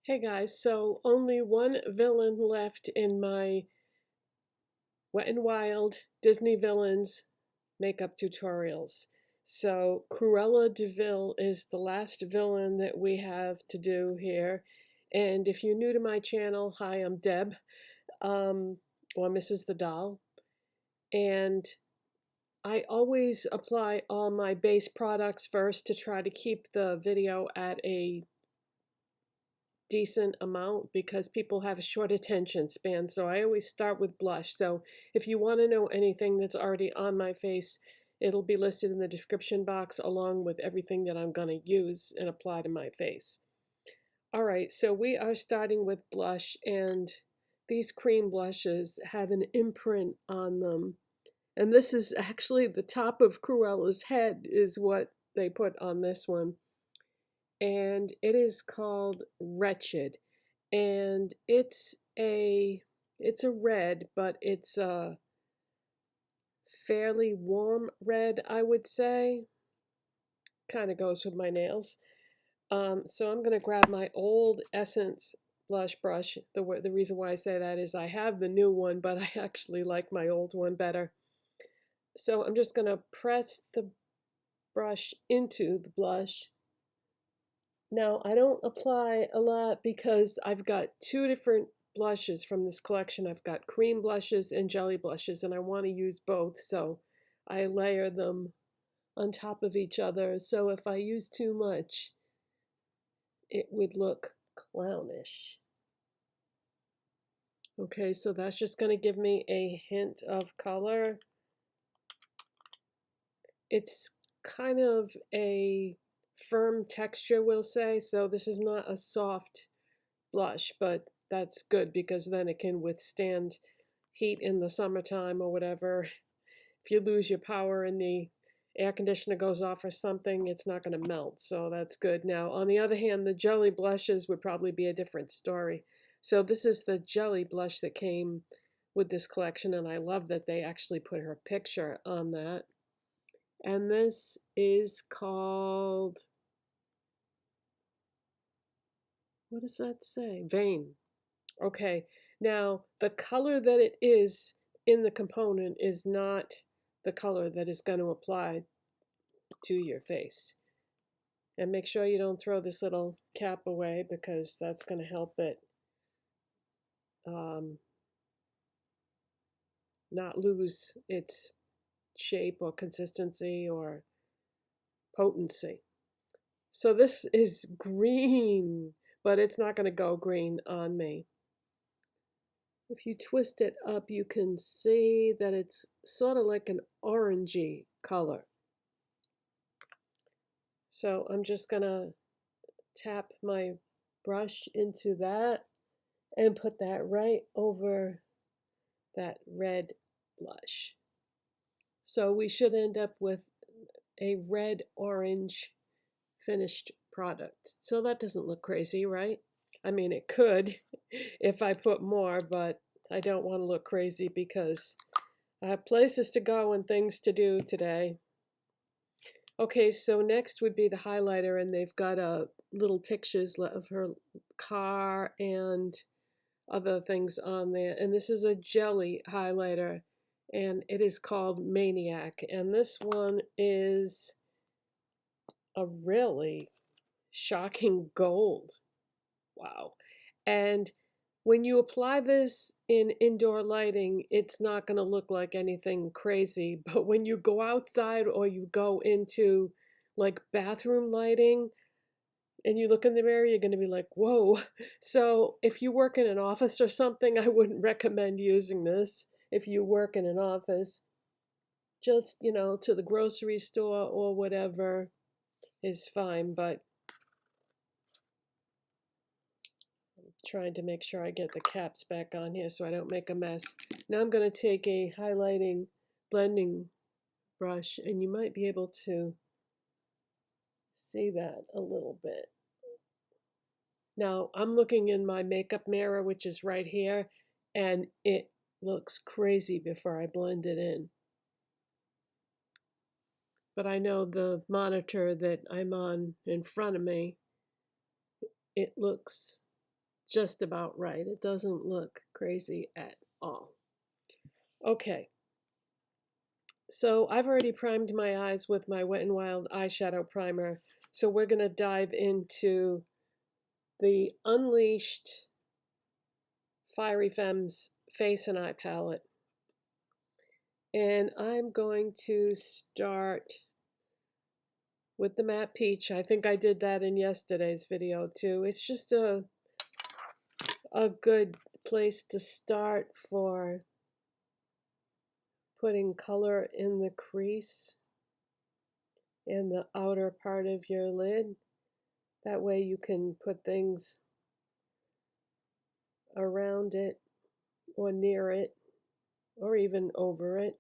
Hey guys, so only one villain left in my Wet n Wild Disney Villains makeup tutorials. So Cruella De Vil is the last villain that we have to do here. And if you're new to my channel, hi, I'm Deb, or Mrs. the Doll. And I always apply all my base products first to try to keep the video at a decent amount because people have a short attention span. So I always start with blush. So if you want to know anything that's already on my face, it'll be listed in the description box along with everything that I'm going to use and apply to my face. All right, so we are starting with blush, and these cream blushes have an imprint on them. And this is actually the top of Cruella's head is what they put on this one, and it is called Wretched, and it's a red, but it's a fairly warm red, I would say. Kind of goes with my nails. So I'm gonna grab my old Essence blush brush. The reason why I say that is I have the new one, but I actually like my old one better. So I'm just gonna press the brush into the blush. Now, I don't apply a lot because I've got two different blushes from this collection. I've got cream blushes and jelly blushes, and I want to use both, so I layer them on top of each other. So if I use too much, it would look clownish. Okay, so that's just going to give me a hint of color. It's kind of a firm texture, we'll say, so this is not a soft blush, but that's good because then it can withstand heat in the summertime or whatever. If you lose your power and the air conditioner goes off or something, it's not going to melt, so that's good. Now, on the other hand, the jelly blushes would probably be a different story. So this is the jelly blush that came with this collection, and I love that they actually put her picture on that. And this is called, what does that say? Vein. Okay, now the color that it is in the component is not the color that is going to apply to your face. And make sure you don't throw this little cap away because that's going to help it um, not lose its shape or consistency or potency. So this is green, but it's not going to go green on me. If you twist it up, you can see that it's sort of like an orangey color. So I'm just gonna tap my brush into that and put that right over that red blush. So we should end up with a red-orange finished product. So that doesn't look crazy, right? I mean, it could if I put more, but I don't want to look crazy because I have places to go and things to do today. Okay, so next would be the highlighter, and they've got little pictures of her car and other things on there. And this is a jelly highlighter, and it is called Maniac. And this one is a really shocking gold. Wow. And when you apply this in indoor lighting, it's not going to look like anything crazy. But when you go outside or you go into like bathroom lighting and you look in the mirror, you're going to be like, whoa. So if you work in an office or something, I wouldn't recommend using this if you work in an office. Just, to the grocery store or whatever is fine, but trying to make sure I get the caps back on here so I don't make a mess. Now I'm going to take a highlighting blending brush, and you might be able to see that a little bit. Now I'm looking in my makeup mirror, which is right here, and it looks crazy before I blend it in. But I know the monitor that I'm on in front of me, it looks just about right. It doesn't look crazy at all. Okay, so I've already primed my eyes with my Wet n Wild eyeshadow primer. So we're going to dive into the Unleashed Fiery Femmes Face and Eye Palette. And I'm going to start with the matte peach. I think I did that in yesterday's video too. It's just a good place to start for putting color in the crease in the outer part of your lid. That way you can put things around it or near it or even over it.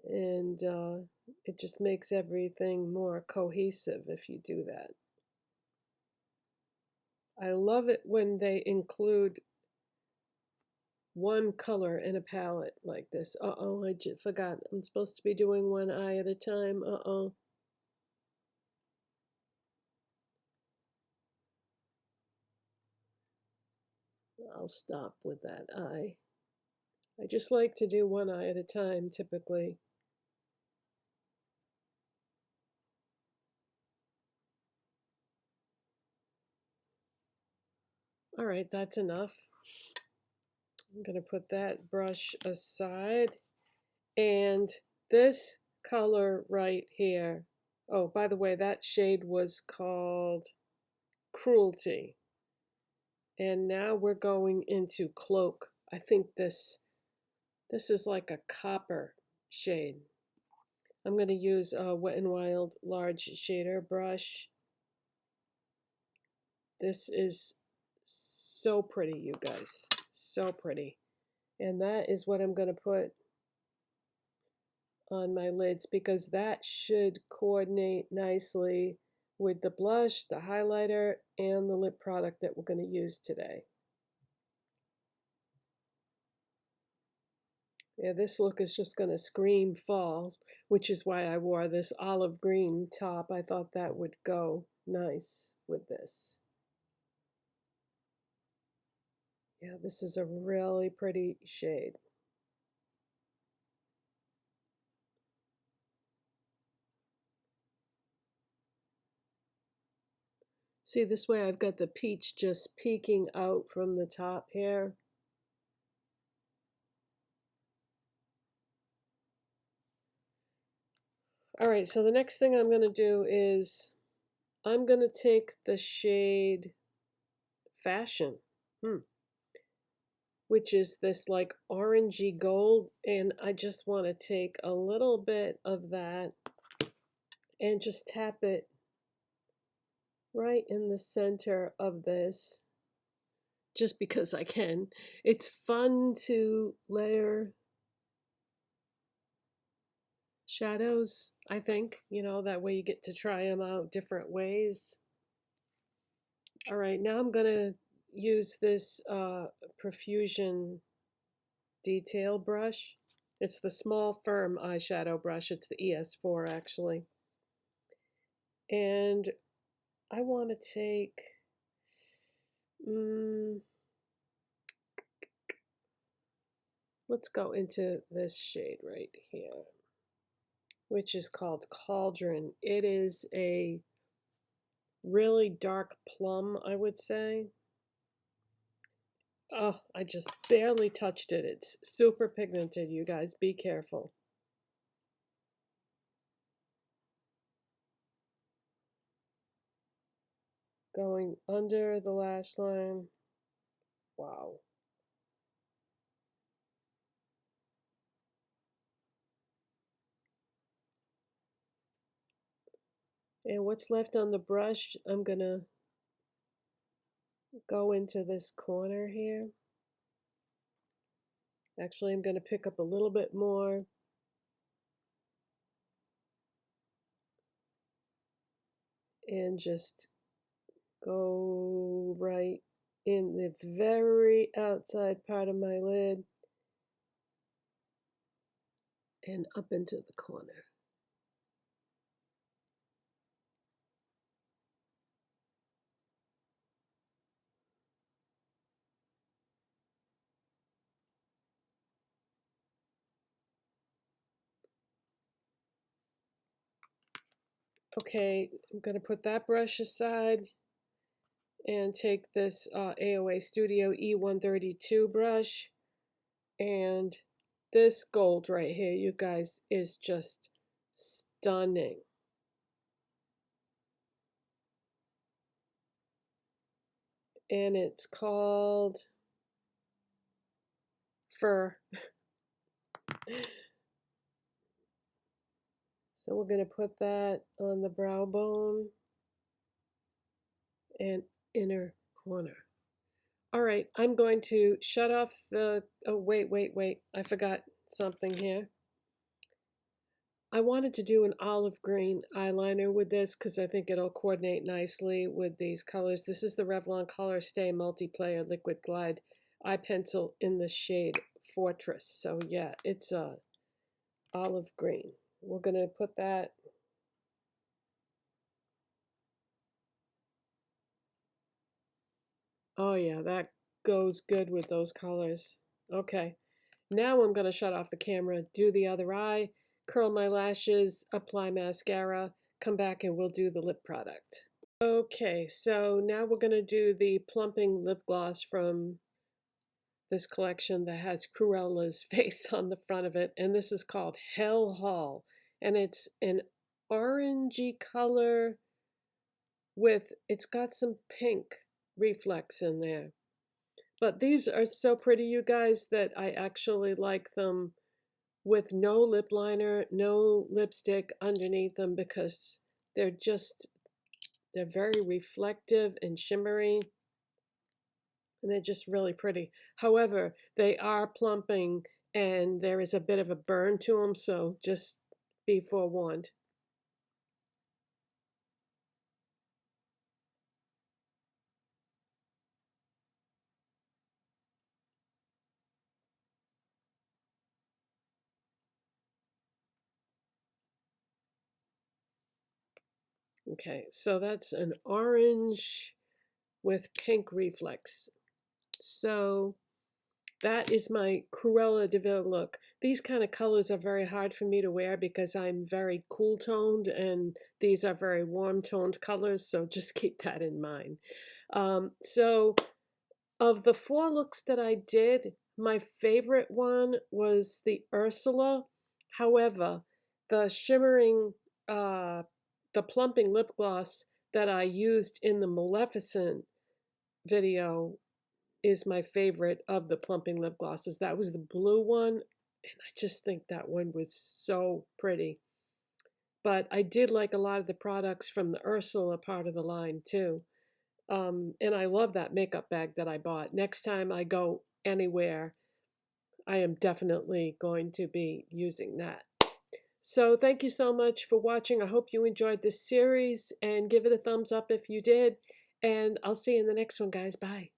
And it just makes everything more cohesive if you do that. I love it when they include one color in a palette like this. Uh-oh, I just forgot. I'm supposed to be doing one eye at a time. Uh-oh. I'll stop with that eye. I just like to do one eye at a time, typically. All right, that's enough. I'm going to put that brush aside. And this color right here, oh, by the way, that shade was called Cruelty. And now we're going into Cloak. I think this is like a copper shade. I'm going to use a Wet n Wild large shader brush. This is so pretty, you guys. So pretty. And that is what I'm going to put on my lids because that should coordinate nicely with the blush, the highlighter, and the lip product that we're going to use today. Yeah, this look is just going to scream fall, which is why I wore this olive green top. I thought that would go nice with this. Yeah, this is a really pretty shade. See, this way I've got the peach just peeking out from the top here. All right, so the next thing I'm going to do is I'm going to take the shade Fashion, which is this like orangey gold, and I just want to take a little bit of that and just tap it right in the center of this, just because I can. It's fun to layer shadows, I think, you know, that way you get to try them out different ways. All right, now I'm gonna use this Profusion detail brush. It's the small firm eyeshadow brush. It's the ES4 actually. And I want to take, let's go into this shade right here, which is called Cauldron. It is a really dark plum, I would say. Oh, I just barely touched it. It's super pigmented, you guys. Be careful. Going under the lash line. Wow. And what's left on the brush, I'm going to go into this corner here. Actually, I'm going to pick up a little bit more. And just go right in the very outside part of my lid and up into the corner. Okay, I'm going to put that brush aside and take this AOA Studio E132 brush. And this gold right here, you guys, is just stunning. And it's called Fur. So we're going to put that on the brow bone and inner corner. All right, I'm going to shut off the, oh, wait. I forgot something here. I wanted to do an olive green eyeliner with this because I think it'll coordinate nicely with these colors. This is the Revlon Colorstay Multiplayer Liquid Glide eye pencil in the shade Fortress. So yeah, it's a olive green. We're gonna put that. Oh yeah, that goes good with those colors. Okay, now I'm gonna shut off the camera, do the other eye, curl my lashes, apply mascara, come back and we'll do the lip product. Okay, so now we're gonna do the plumping lip gloss from this collection that has Cruella's face on the front of it, and this is called Hell Hall, and it's an orangey color with, it's got some pink reflex in there. But these are so pretty, you guys, that I actually like them with no lip liner, no lipstick underneath them, because they're very reflective and shimmery, and they're just really pretty. However, they are plumping and there is a bit of a burn to them, so just be forewarned. Okay, so that's an orange with pink reflex. So that is my Cruella De Vil look. These kind of colors are very hard for me to wear because I'm very cool toned and these are very warm toned colors, so just keep that in mind. So of the 4 looks that I did, my favorite one was the Ursula. However, the shimmering, the plumping lip gloss that I used in the Maleficent video is my favorite of the plumping lip glosses. That was the blue one, and I just think that one was so pretty. But I did like a lot of the products from the Ursula part of the line too. And I love that makeup bag that I bought. Next time I go anywhere, I am definitely going to be using that. So thank you so much for watching. I hope you enjoyed this series and give it a thumbs up if you did. And I'll see you in the next one, guys. Bye.